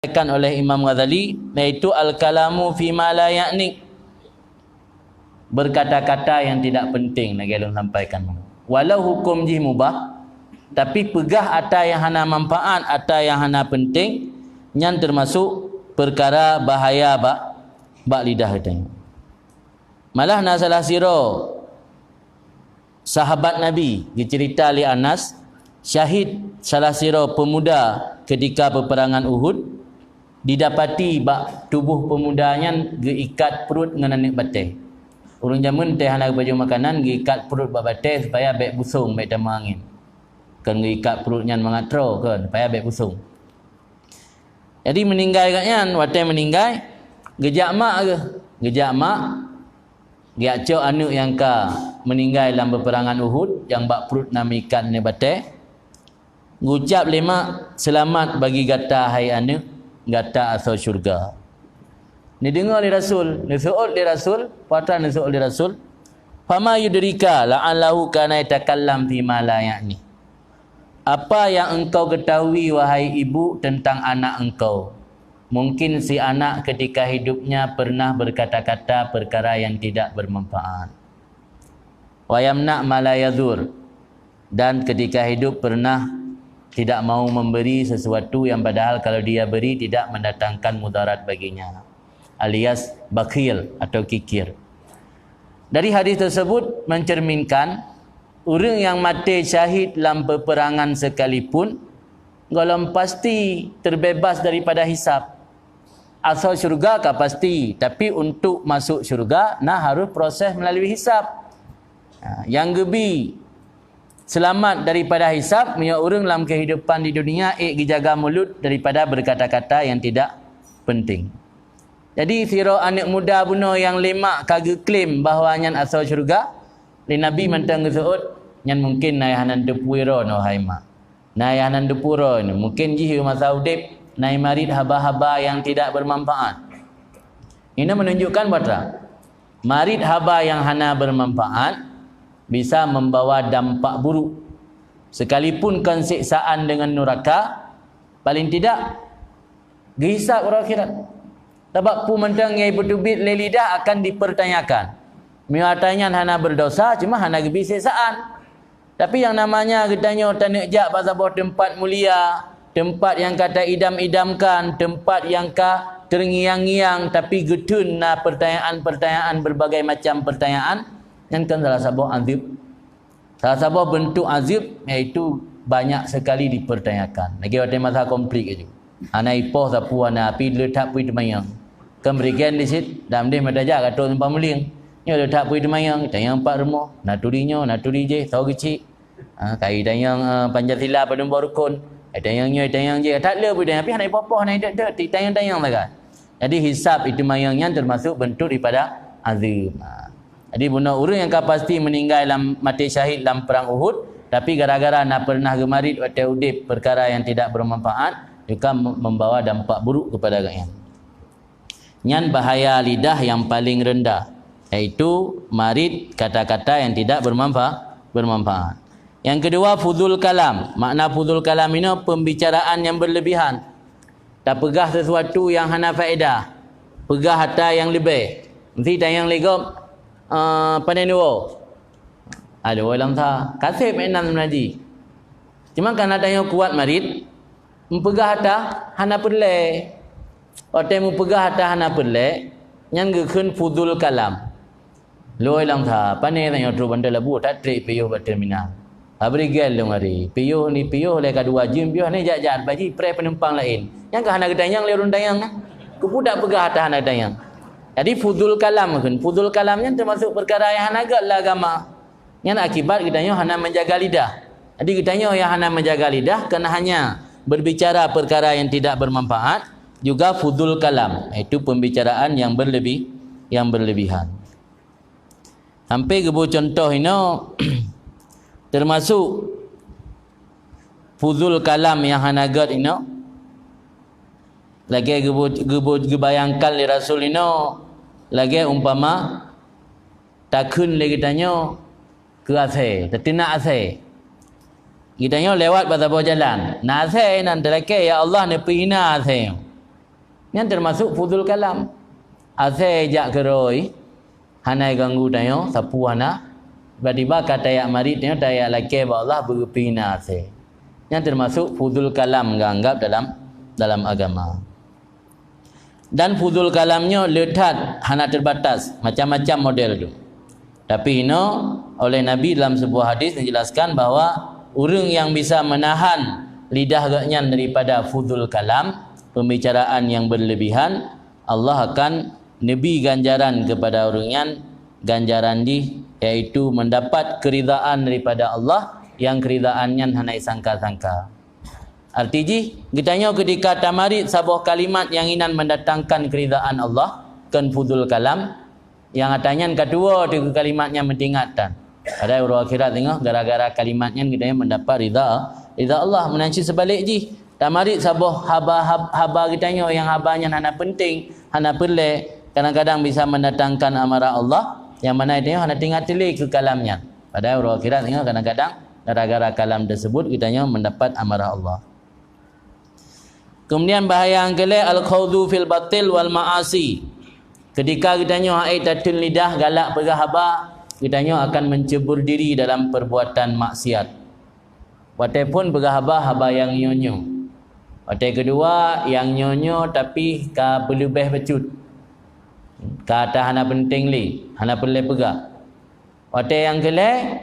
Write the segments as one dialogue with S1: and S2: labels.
S1: disampaikan oleh Imam Ghazali, iaitu al-kalamu fi ma la ya'ni, berkata-kata yang tidak penting lagi Allah sampaikan. Walau hukum jih mubah, tapi pegah ata yang hana manfaat, ata yang hana penting, yang termasuk perkara bahaya bak lidah kita. Malah na salah siro sahabat Nabi dicerita li Anas, syahid salah siro pemuda ketika peperangan Uhud, didapati bak tubuh pemudanya geikat perut dengan anak batai. Urang jamun teh hana baju makanan geikat perut bak batai supaya baik busung, baik dama angin. Kan geikat perutnya mengatro kan supaya baik busung. Jadi meninggal katnya, watai meninggal gejak mak ke? Gejak mak dia cok anak yang ka meninggal dalam peperangan Uhud yang bak perut nama ikan ni batai. Ngucap lima selamat bagi gata hai anak, gata asal syurga. Ni dengar di Rasul, ni su'ud di Rasul, patan ni su'ud di Rasul. Fama yudrika la'allahu kana yatakallam fi ma la ya'ni. Apa yang engkau ketahui wahai ibu tentang anak engkau? Mungkin si anak ketika hidupnya pernah berkata-kata perkara yang tidak bermanfaat. Wa yamna ma la yadhur. Dan ketika hidup pernah tidak mau memberi sesuatu yang padahal kalau dia beri tidak mendatangkan mudarat baginya, alias bakhil atau kikir. Dari hadis tersebut mencerminkan orang yang mati syahid dalam peperangan sekalipun golong pasti terbebas daripada hisab. Asal syurga kah pasti, tapi untuk masuk syurga harus proses melalui hisab. Yang gebi selamat daripada hisab, punya orang dalam kehidupan di dunia dijaga mulut daripada berkata-kata yang tidak penting. Jadi siro anak muda bunuh yang lemak kagak klaim bahawa nyan asal syurga, li Nabi mentang gesuut nyan mungkin nayahanan depuiro no haima. Nayahanan depuro ni mungkin jihi masa udip nai marid haba-haba yang tidak bermanfaat. Ini menunjukkan bahawa marid haba yang hana bermanfaat bisa membawa dampak buruk. Sekalipun kensiksaan dengan neraka, paling tidak gehisap orang akhirat. Sebab pu mentang yang bertubit lelidah akan dipertanyakan. Miwatanya hana berdosa, cuma hana gebi siksaan. Tapi yang namanya katanya tanah jak pasal bawah tempat mulia, tempat yang kata idam-idamkan, tempat yang ka terngiang-ngiang, tapi getun pertanyaan-pertanyaan, berbagai macam pertanyaan, yang kan salah satu azib. Salah satu bentuk azib iaitu banyak sekali dipertanyakan. Lagi ada masalah komplik aja. Ana ipoh sapu ana api letak pui demayang. Kemberikan di sit dalam dia madaja kata tempat muling. Nya letak pui demayang, tayang empat rumah, naturinya, naturi je, tahu kecil. Kai tayang Pancasila pada rukun. Tayangnya tayang je. Tak le pui tayang, tapi ana ipoh na dak tayang-tayang lah kan. Jadi hisab itu mayangnya termasuk bentuk daripada azib. Jadi benar orang yang pasti meninggal dalam mati syahid dalam perang Uhud, tapi gara-gara nak pernah gemarit waktu udip perkara yang tidak bermanfaat, juga membawa dampak buruk kepada rakyat. Nyan bahaya lidah yang paling rendah, iaitu marid kata-kata yang tidak bermanfaat. Yang kedua, fudul kalam. Makna fudul kalam ini pembicaraan yang berlebihan. Tak pegah sesuatu yang hana faedah, pegah harta yang lebih. Mesti tayang legom pandai dua. Ada orang tak kasih mainan mengaji. Cuma karena tanya kuat marid, mempegah harta hana perle. Orang mempegah harta hana perle, yang gekun fudul kalam. Loi lang tak pandai tanya tu bandar labu tak trip piyuh kat terminal. Abri gel dong hari. Piyuh ni piyuh leka dua jim piyuh ni jat-jat bagi pre penumpang lain. Yang ke hana gedayang le urun dayang. Kebudak pegah harta hana dayang. Jadi fudul kalam kan. Fudul kalamnya termasuk perkara yang hana agak lah agama. Yang akibat kitanya hana menjaga lidah. Jadi kitanya yang hana menjaga lidah kena hanya berbicara perkara yang tidak bermanfaat, juga fudul kalam, itu pembicaraan yang berlebihan. Sampai gebu contoh ini termasuk fudul kalam yang hana agak ini. Lagi gebayangkan li Rasul ini, lagi umpama takun lagi tanya ke asai, tetina asai. Kita lewat pada bawah jalan. Nasai nan terake ya Allah ne pihina asai. Yang termasuk fudul kalam. Asal jak keroi, hanai ganggu tayo, sapu hana. Tiba-tiba kata yak mari tayo, tayak laki Allah berpina asal. Yang termasuk fudul kalam ganggap dalam agama. Dan fudul kalamnya letat, hana terbatas. Macam-macam model tu. Tapi oleh Nabi dalam sebuah hadis menjelaskan bahawa orang yang bisa menahan lidah gaknya daripada fudul kalam, pembicaraan yang berlebihan, Allah akan nebi ganjaran kepada orang yang ganjaran iaitu mendapat keridaan daripada Allah yang keridaannya hanai sangka-sangka. Artinya kitanya ketika tamarid sebuah kalimat yang ingin mendatangkan keridaan Allah kan fudul kalam, yang katanya kedua tu kalimatnya mentingatan. Ada orang akhirat tengok gara-gara kalimatnya kitanya mendapat ridha Allah. Menanci sebalik tamarid sebuah haba kitanya yang habanya hana penting, hana perlu, kadang-kadang bisa mendatangkan amarah Allah, yang mana itu hana tinggal telik ke kalamnya. Padahal orang akhirat tengok kadang-kadang gara-gara kalam tersebut kitanya mendapat amarah Allah. Kemudian bahaya yang kelima al-khawdu fil batil wal ma'asi. Ketika kitanya ai tatul lidah galak pegah haba, kitanya akan mencebur diri dalam perbuatan maksiat. Walaupun pegah haba yang nyonyo. Watai kedua yang nyonyo tapi ka berlebih becut. Ka atas hana penting li, hana perlu pegah. Watai yang kelima,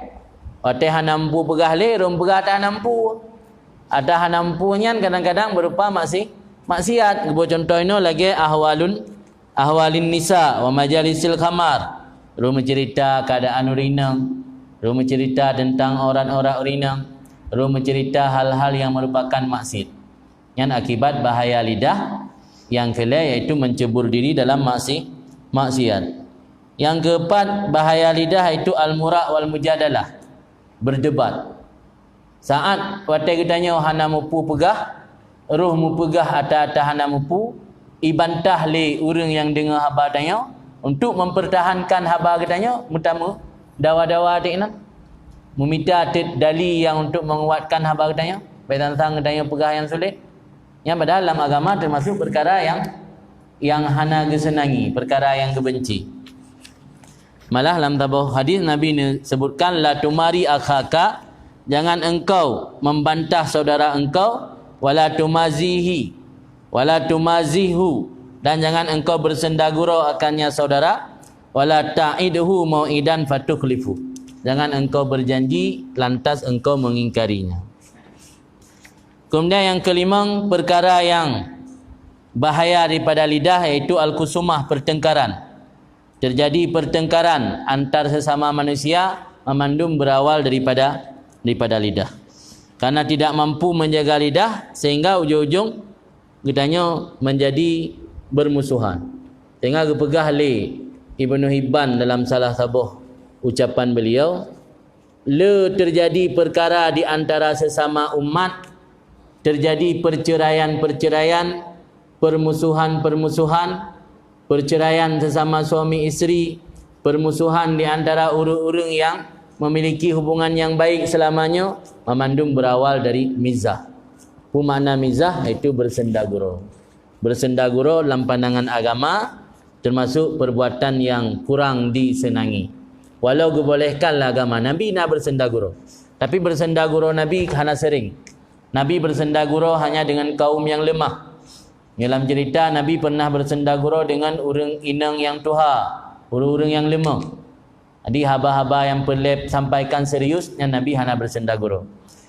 S1: watai hana mampu pegah li, rum pegah tak mampu. Ada hanampunya kadang-kadang berupa maksiat. Contohnya lagi ahwalin nisa wa majalisil khamar. Rumah cerita keadaan urinang, rumah cerita tentang orang-orang urinang, rumah cerita hal-hal yang merupakan maksiat. Yang akibat bahaya lidah yang kelima iaitu mencebur diri dalam maksiat. Yang keempat bahaya lidah iaitu al-mura' wal mujadalah, berdebat. Saat watai kitanya hana mupu pegah, roh mu pegah atas hana mupu, ibantah le orang yang dengar haba tanya untuk mempertahankan haba kitanya, mutamu dawa-dawa tikna. Meminta dali yang untuk menguatkan haba kitanya, baik tentang kitanya pegah yang sulit. Yang padahal dalam agama termasuk perkara yang hana kesenangi, perkara yang kebenci. Malah dalam tabuh hadis Nabi sebutkan la tumari akhaka, jangan engkau membantah saudara engkau, wala tumazihi wala tumazihu, dan jangan engkau bersendagurau akannya saudara, wala ta'idhu mau'idan fatukhlifu, jangan engkau berjanji lantas engkau mengingkarinya. Kemudian yang kelima perkara yang bahaya daripada lidah iaitu al-kusumah, pertengkaran. Terjadi pertengkaran antar sesama manusia memandum berawal daripada lidah. Karena tidak mampu menjaga lidah sehingga ujung-ujung kitanya menjadi bermusuhan. Tengah kepegah li Ibnu Hibban dalam salah sebuah ucapan beliau, le terjadi perkara di antara sesama umat, terjadi perceraian, permusuhan, perceraian sesama suami isteri, permusuhan di antara orang-orang yang memiliki hubungan yang baik selamanya, memandung berawal dari mizah. Makna mizah iaitu bersendagurau. Bersendagurau dalam pandangan agama termasuk perbuatan yang kurang disenangi. Walau dibolehkanlah agama Nabi nak bersendagurau, tapi bersendagurau Nabi hanya sering. Nabi bersendagurau hanya dengan kaum yang lemah. Dalam cerita Nabi pernah bersendagurau dengan orang inang yang tuha, orang-orang yang lemah. Jadi haba-haba yang perlu sampaikan seriusnya Nabi hanya bersendagurau.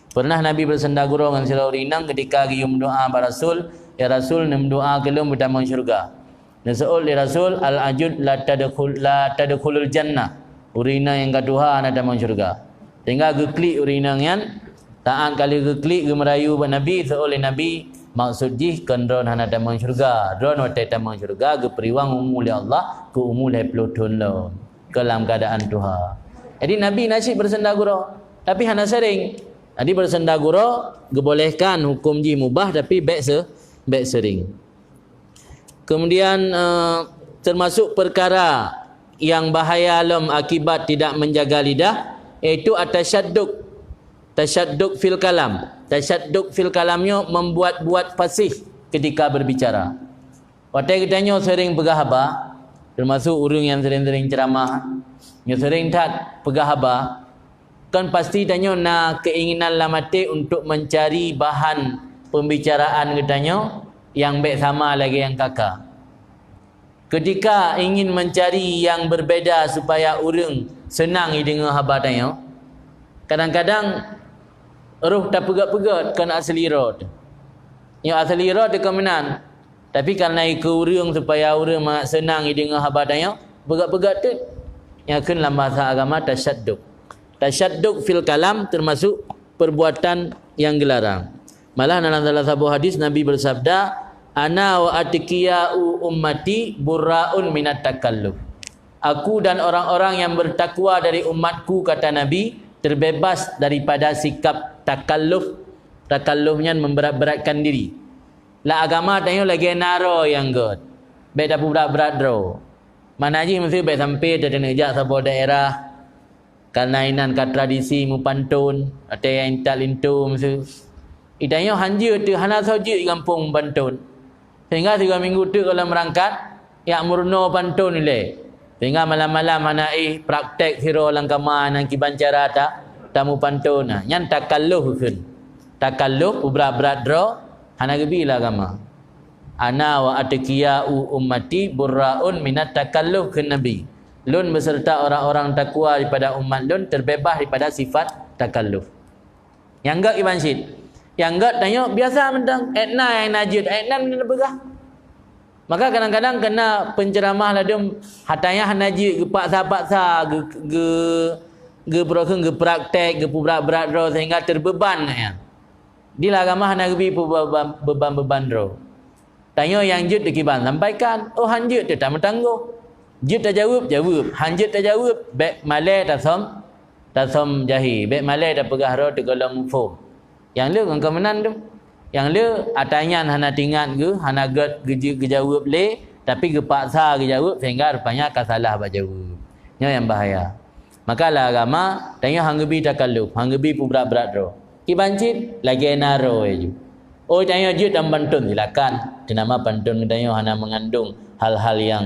S1: Pernah Nabi bersendagurau dengan seorang inang ketika gium doa pada Rasul, ya Rasul nem doa kelum bertama syurga. Dan seol ya Rasul al-ajud la tadkhulul jannah. Urina yang kedua ana dalam syurga. Tinggal geklik urina yang taat kali geklik gemerayu Nabi seoleh Nabi maksud jih kendron hana dalam syurga. Dron watai dalam syurga geperiwang umul ya Allah ke umul pelutun lo. Dalam keadaan Tuhan. Jadi Nabi nasib bersendagurau, tapi hana sering. Jadi bersendagurau dibolehkan hukum ji mubah, tapi baik sering. Kemudian termasuk perkara yang bahaya alam akibat tidak menjaga lidah iaitu tasyadduq fil kalam. Tasyadduq fil kalamnya membuat-buat fasih ketika berbicara. Patai katanya sering pegah haba, termasuk orang yang sering-sering ceramah, yang sering tak pegah haba, kan pasti tanya nak keinginan lamate untuk mencari bahan pembicaraan katanya yang baik sama lagi yang kakak. Ketika ingin mencari yang berbeza supaya orang senang dengar haba tanya, kadang-kadang roh tak pegat-pegat kan asli roh. Yang asli roh tu kemenan. Tapi kerana ikut orang supaya orang senang dengar haba tanya, pegat-pegat tu yang akan dalam bahasa agama tasyadduk. Tasyadduk fil kalam termasuk perbuatan yang dilarang. Malah dalam salah satu hadis Nabi bersabda, ana wa atqiya'u ummati burra'un minat takalluf. Aku dan orang-orang yang bertakwa dari umatku, kata Nabi, terbebas daripada sikap takalluf. Takallufnya memberat-beratkan diri. La agama tanya lagi naro yang god. Baik dah berat-berat draw. Mana aja mesti baik sampai dari nejak sebuah daerah. Karena inan kat tradisi mu pantun atau yang tak lintu mesti. Idanya hanja tu hana saja di kampung pantun. Sehingga 3 minggu tu kalau merangkat ya murno pantun ni. Sehingga malam-malam anak praktek hero langkama nang kibancara tak tamu pantun. Nyan takalluf kun. Takalluf berat-berat draw hana gebilah agama. Ana wa atqiya'u ummati burra'un minat takalluf kun Nabi. Lun beserta orang-orang takwa daripada umat lun terbebas daripada sifat takalluf. Yang enggak Iban Syed. Yang enggak tanya biasa mentang etna yang najid, etna mana begah. Maka kadang-kadang kena penceramah ladum hatanya najid ge paksa-paksa ge praktek ge berat-berat ro sehingga terbeban ya. Di agama hana gebi beban-beban ro. Tanya yang jut dikiban sampaikan, oh hanjut tu tak mentangguh. Jut tak jawab, hanjut tak jawab, baik malai tak som jahi, baik malai tak pegah ro tegolong fom. Yang lu kan kemenan tu. Yang lu atanyan hana tingat ke, hana get gejawab le, tapi gepaksa gejawab sehingga rupanya akan salah berjawab. Nya yang bahaya. Maka lah agama tanya hanggebi takalluf, hanggebi berat-berat ro. Kibancit lagi naro je. Oh tanya jut dan pantun silakan. Dinama pantun tanya hana mengandung hal-hal yang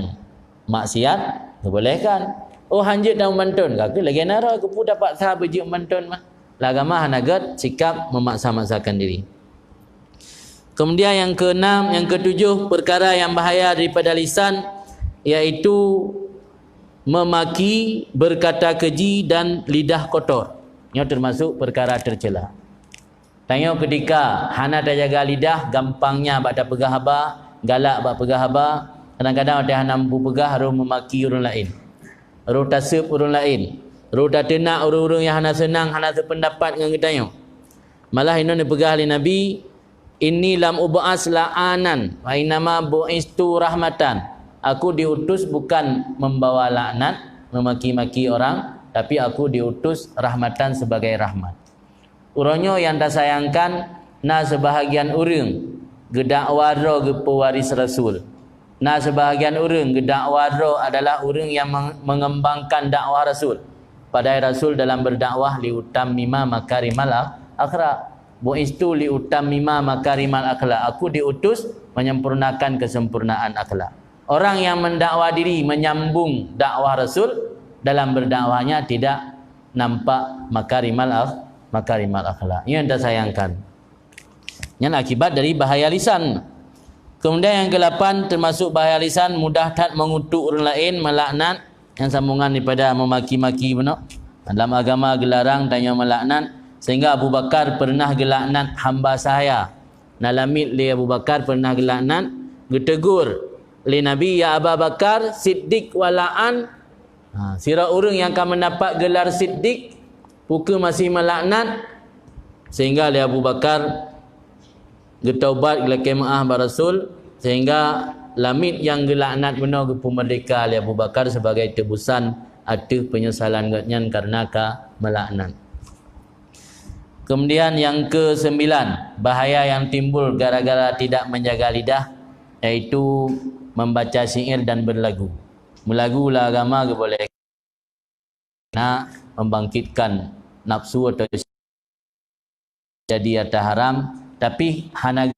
S1: maksiat, dibolehkan. Oh hanjut dan pantun, kaki lagi naro aku pun dapat sah berjuk pantun mah. Agama hanagat sikap memaksa-maksakan diri. Kemudian yang keenam, yang ketujuh perkara yang bahaya daripada lisan iaitu memaki, berkata keji dan lidah kotor. Ini termasuk perkara tercela. Tanya ketika hana tak jaga lidah, gampangnya bak pegah haba, galak bak pegah haba, kadang-kadang ada hana mampu pegah harus memaki orang lain. Harus tasib orang lain. Ruh tak tenak orang-orang yang hana senang, hana sependapat dengan kitanya. Malah ini dipegah oleh Nabi, inni lam ub'as la'anan wa innama bu'istu rahmatan. Aku diutus bukan membawa laknat, memaki-maki orang, tapi aku diutus rahmatan sebagai rahmat. Urangnya yang tak sayangkan na sebahagian orang gedakwah ro ge pewaris Rasul. Na sebahagian orang gedakwah ro adalah orang yang mengembangkan dakwah Rasul. Padai Rasul dalam berdakwah liutammima makarimal akhlak. Bu'istu liutammima makarimal akhlak. Aku diutus menyempurnakan kesempurnaan akhlak. Orang yang mendakwa diri menyambung dakwah Rasul dalam berdakwahnya tidak nampak makarimal akhlak. Ini yang kita sayangkan. Ini akibat dari bahaya lisan. Kemudian yang ke-8 termasuk bahaya lisan, mudah tak mengutuk orang lain, melaknat. Yang sambungan daripada memaki-maki benar. Dalam agama gelarang tanya melaknat, sehingga Abu Bakar pernah gelaknat hamba saya. Nalamit li Abu Bakar pernah gelaknat, getegur li Nabi, ya Abu Bakar siddiq wala'an. Sira orang yang akan mendapat gelar siddiq puka masih melaknat, sehingga li Abu Bakar getaubat gila kemah Rasul, sehingga lamit yang gelaknat benar ke pemerdeka oleh Abu Bakar sebagai tebusan ada penyesalan gatnya karena melaknat. Kemudian yang ke-9, bahaya yang timbul gara-gara tidak menjaga lidah, iaitu membaca syair dan berlagu. Melagu lah agama boleh nak membangkitkan nafsu atau jadi atau haram, tapi hana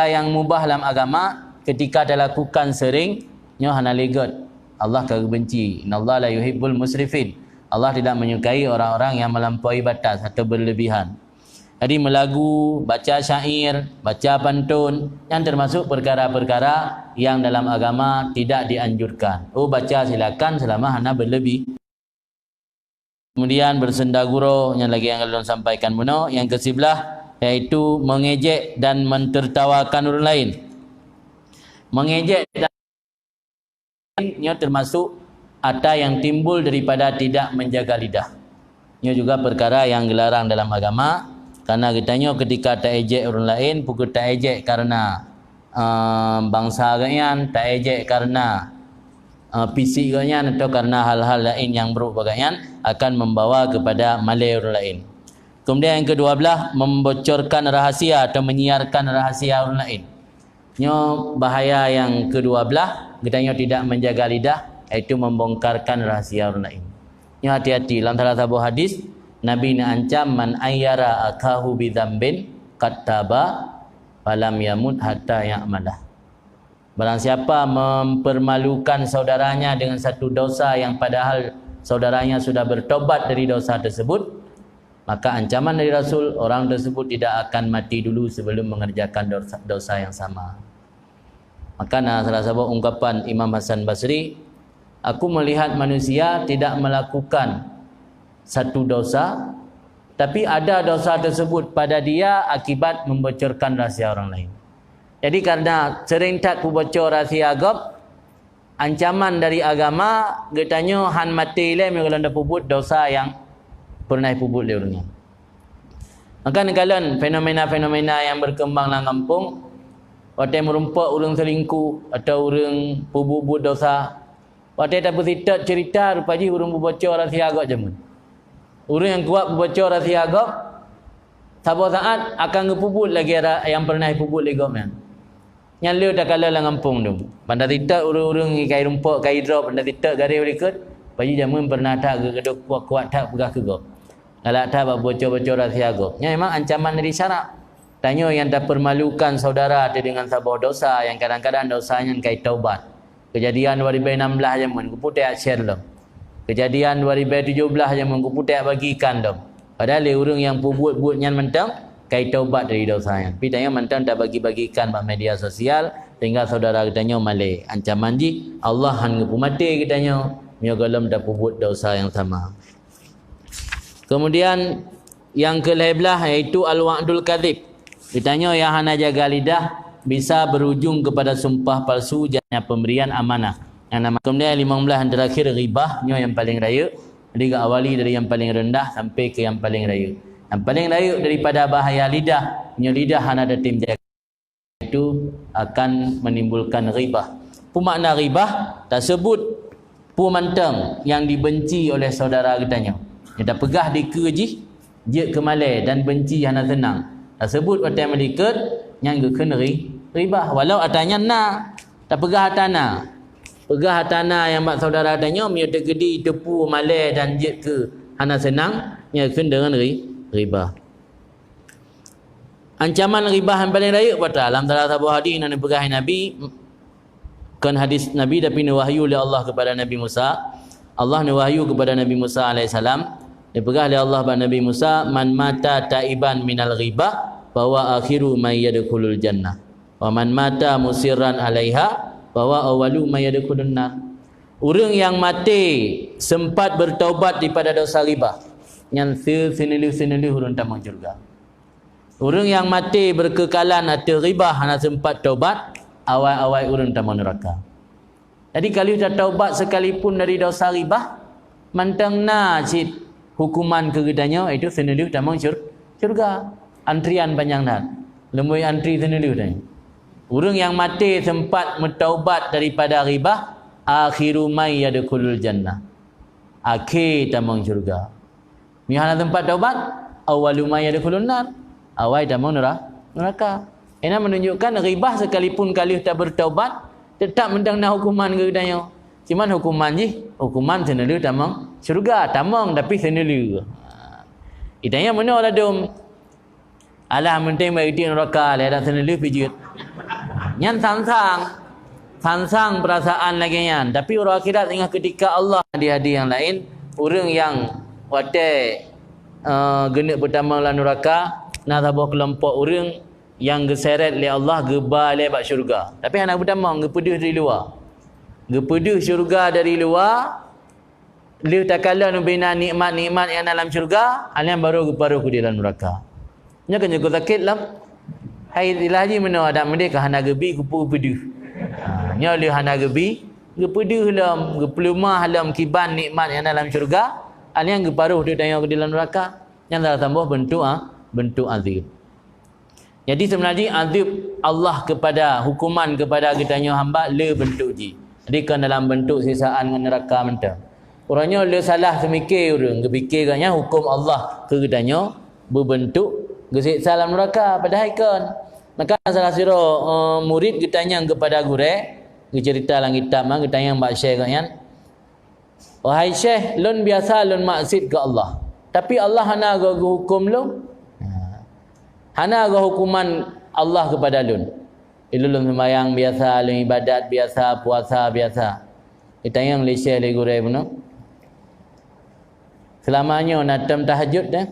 S1: yang mubah dalam agama ketika dilakukan sering nyo hana legot. Allah kagak benci. Innallaha la yuhibbul musrifin. Allah tidak menyukai orang-orang yang melampaui batas atau berlebihan. Jadi melagu, baca syair, baca pantun yang termasuk perkara-perkara yang dalam agama tidak dianjurkan. Oh, baca silakan selama hana berlebih. Kemudian bersendaguro yang lagi yang ulun sampaikan muno, yang kesebelah yaitu mengejek dan mentertawakan orang lain. Mengejek dan ini termasuk ada yang timbul daripada tidak menjaga lidah. Ini juga perkara yang dilarang dalam agama. Karena kitanya ketika tak ejek orang lain, pukul tak ejek karena bangsa agaknya, tak ejek karena fisik agaknya, atau karena hal-hal lain yang buruk agaknya akan membawa kepada malai orang lain. Kemudian yang kedua belah, membocorkan rahasia atau menyiarkan rahasia orang lain. Ini bahaya yang kedua belah, kitanya tidak menjaga lidah, iaitu membongkarkan rahasia orang lain. Ini hati-hati. Dalam salah satu hadis, Nabi nak ancam man ayyara akahu bidzambin kattaba falam yamut hatta ya'malah. Barang siapa mempermalukan saudaranya dengan satu dosa yang padahal saudaranya sudah bertobat dari dosa tersebut, maka ancaman dari Rasul, orang tersebut tidak akan mati dulu sebelum mengerjakan dosa yang sama. Maka salah satu ungkapan Imam Hasan Basri, aku melihat manusia tidak melakukan satu dosa, tapi ada dosa tersebut pada dia akibat membocorkan rahsia orang lain. Jadi karena sering tak bocor rahsia agama, ancaman dari agama getanya han mati le kalau anda pubut dosa yang pernah pubut le orangnya. Maka nekalan fenomena-fenomena yang berkembang dalam kampung, waktu merumpak orang selingkuh atau orang pubut dosa, waktu tak cerita rupanya orang bocor rahsia agama jamun. Orang yang kuat bocor rahsia agama, satu saat akan ngepubut lagi yang pernah pubut lagi agama. Yang lu tak kalah dalam kampung tu. Pandai tidak orang-orang kai rumput, kai drop, pandai tidak garis berikut. Bagi jamun pernah tak geduk kuat-kuat tak pegah ke gop. Kalau tak bocor-bocor rahsia agama. Yang memang ancaman dari syarak. Tanya yang tak permalukan saudara dengan sebuah dosa yang kadang-kadang dosanya kai taubat. Kejadian 2016 jamun, kuputai share lo. Kejadian 2017 yang mengkuputai bagikan dom. Padahal orang yang buat yang mentang kai taubat dari dosanya. Tapi tanya mentang tak bagi-bagikan pada media sosial tinggal saudara kitanya malai. Ancaman ji Allah han ngepumati kitanya mio galam dak buat dosa yang sama. Kemudian yang ke-11 iaitu al-wa'dul kadzib. Ditanya yang hana jaga lidah bisa berujung kepada sumpah palsu dan pemberian amanah. Yang nama kemudian 15 yang terakhir ghibah, yang paling raya. Jadi awali dari yang paling rendah sampai ke yang paling raya. Yang paling raya daripada bahaya lidah, lidah hana ada tim jaga itu akan menimbulkan ghibah. Pemakna ghibah tersebut pemantang yang dibenci oleh saudara kitanya. Dia pegah di keji, dia kemalai dan benci hana tenang. Tersebut waktu yang melikat yang kena ghibah. Walau atanya na, tak pegah atana. Pegah tanah yang mak saudara tanya mia tegedi tepu malai dan jet ke hana senang nya kena dengan riba. Ancaman riba yang paling raya pada dalam salah satu hadis yang dipegah Nabi, kan hadis Nabi tapi wahyu oleh Allah kepada Nabi Musa. Allah wahyu kepada Nabi Musa alaihissalam, dipegah oleh Allah kepada Nabi Musa, man mata taiban minal riba bahwa akhiru may yadkhulul jannah wa man mata musirran alaiha bahwa awalu mayadkhulun nar. Orang yang mati sempat bertaubat daripada dosa riba, yang senelu-senelu orang tamang syurga. Orang yang mati berkekalan atas riba hanya sempat taubat, awal-awal orang tamang neraka. Jadi kalau dah taubat sekalipun dari dosa riba, mantang najid hukuman kegedanya itu senelu tamang syurga. Antrian panjang dah. Lembui antri senelu dah. Orang yang mati sempat bertaubat daripada riba, akhiru may yadkhulul jannah. Akhir tamang syurga. Mihana tempat taubat, awalu may yadkhulun nar. Awal tamang neraka. Ini menunjukkan riba sekalipun kali tak bertaubat, tetap mendang hukuman ke kedanya. Cuman hukuman hukuman senelu tamang syurga, tamang tapi senelu. Itanya mana ada dom. Alah menting bagi neraka, ada senelu pijit. Yang sangsang perasaan lagi yan. Tapi orang akhirat ingat ketika Allah hadi-hadi yang lain, orang yang watai genuk pertama dalam neraka, nak sabah kelompok orang yang geseret oleh Allah gebal lebat syurga. Tapi anak pertama ngepedih dari luar. Ngepedih syurga dari luar. Dia tak kala membina nikmat-nikmat yang dalam syurga, alian baru geparuh ke dalam neraka. Nya kan jago sakit lam. Hai ilahi mana ada merdeka hana gebi kupu pedih. Nya le hana gebi gepedih lam, geplumah lam kiban nikmat yang dalam syurga, alian geparuh dia tanya ke dalam neraka. Yang dah tambah bentuk azab. Jadi sebenarnya azab Allah kepada hukuman kepada kitanya hamba le bentuk ji. Jadi kan dalam bentuk sisaan dengan neraka mentah. Orangnya le salah semikir orang, berfikir katnya hukum Allah ke kitanya berbentuk gesiksa dalam neraka padahal kan. Maka salah sira murid kitanya kepada guru, cerita dalam kitab mah kitanya mbak syekh katnya. Wahai syekh, lun biasa lun maksud ke Allah. Tapi Allah hana go hukum lun. Hana go hukuman Allah kepada lun. Lun sembahyang biasa, lun ibadat biasa, puasa biasa. Kitanya Malaysia le guru pun. Selamanya natam tahajud dah.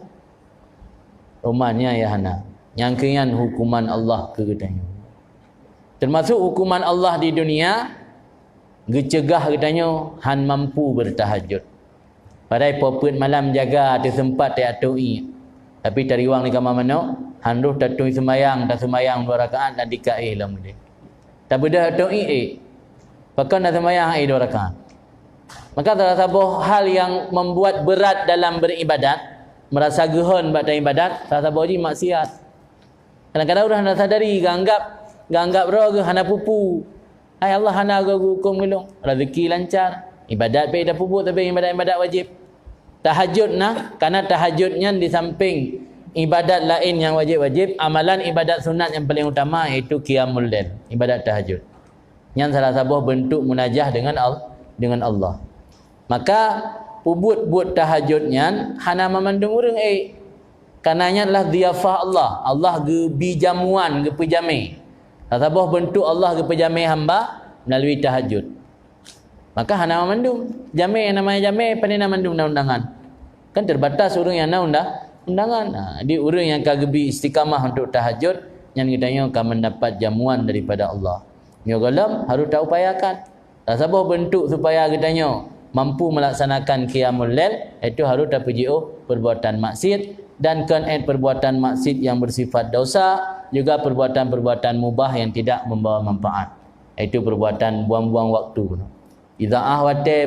S1: Umatnya ya hana. Yang kian hukuman Allah ke katanya. Termasuk hukuman Allah di dunia, gecegah katanya han mampu bertahajud. Padai poput malam jaga tersempat tak atui. Tapi tariwang di kamar mana, han roh tatui sembayang, tak sembayang 2 rakaat dan dikaih lam dia. Tak beda atui Bahkan dah sembayang 2 rakaat. Maka salah satu hal yang membuat berat dalam beribadat, merasa gehon pada ibadat, salah satu je maksiat. Kadang-kadang orang dah sadari, ganggap roh ke hana pupu. Hai Allah hana ke hukum gelung. Rezeki lancar, ibadat baik dah pupu tapi ibadat-ibadat wajib. Tahajud nah, karena tahajudnya di samping ibadat lain yang wajib-wajib, amalan ibadat sunat yang paling utama iaitu qiyamul lail, ibadat tahajud. Yang salah satu bentuk munajah dengan Allah. Maka pubut-but tahajudnya hana memandung orang karenanya adalah dhiyafah Allah. Allah gebi jamuan ge pejame. Salah bentuk Allah ge pejame hamba melalui tahajud. Maka hana memandung. Jame yang namanya jame pandai memandung undang-undangan. Kan terbatas orang yang nak undangan. Di orang yang kagebi istiqamah untuk tahajud yang kitanya akan mendapat jamuan daripada Allah. Nyo galam harus tak upayakan. Salah bentuk supaya kitanya mampu melaksanakan qiyamul lail, itu harus terpujiu perbuatan maksiat dan kenaik perbuatan maksiat yang bersifat dosa, juga perbuatan-perbuatan mubah yang tidak membawa manfaat. Itu perbuatan buang-buang waktu. Idza'ah wate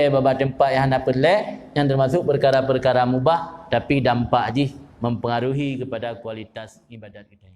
S1: baba tempat yang hendak pelak, yang termasuk perkara-perkara mubah tapi dampak je mempengaruhi kepada kualitas ibadat kita.